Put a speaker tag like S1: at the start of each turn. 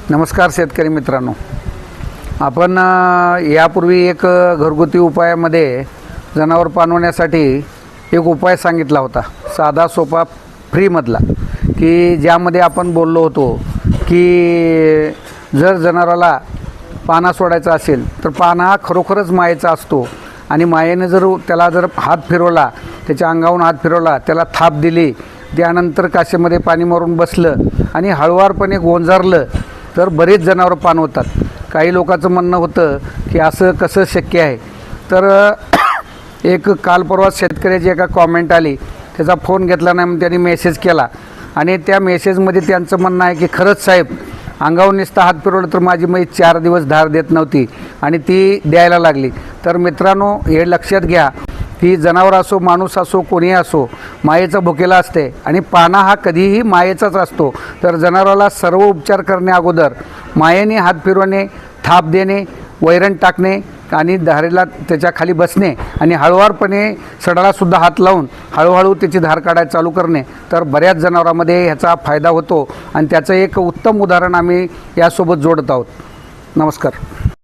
S1: नमस्कार शेतकरी मित्रांनो, आपण यापूर्वी एक घरगुती उपायामध्ये जनावर पानवण्यासाठी एक उपाय सांगितला होता, साधा सोपा फ्रीमधला, की ज्यामध्ये आपण बोललो होतो की जर जनावराला पाना सोडायचा असेल तर पाना हा खरोखरच मायेचा असतो आणि मायेने त्याला हात फिरवला, त्याच्या अंगावरून हात फिरवला, त्याला थाप दिली, त्यानंतर काशेमध्ये पाणी मारून बसलं आणि हळुवारपणे गोंजारलं तर बरेच जनावरं पाणवतात. काही लोकांचं म्हणणं होतं की असं कसं शक्य आहे. तर एक काल परवा शेतकऱ्याची एका कॉमेंट आली, त्याचा फोन घेतला नाही म्हणून त्यांनी मेसेज केला आणि त्या मेसेजमध्ये त्यांचं म्हणणं आहे की खरंच साहेब, अंगावर नुसता हात फिरवलं तर माझी मै 4 दिवस धार देत नव्हती आणि ती द्यायला लागली. तर मित्रांनो, हे लक्षात घ्या की जनावर असो, माणूस असो, कोणीही असो, मायेचा भुकेला असते आणि पाना हा कधीही मायेचाच असतो. तर जनावराला सर्व उपचार करण्या अगोदर मायेने हात फिरवणे, थाप देणे, वैरण टाकणे आणि धारेला त्याच्या खाली बसणे आणि हळुवारपणे सडालासुद्धा हात लावून हळूहळू त्याची धार काढायला चालू करणे, तर बऱ्याच जनावरांमध्ये ह्याचा फायदा होतो आणि त्याचं एक उत्तम उदाहरण आम्ही यासोबत जोडत आहोत. नमस्कार.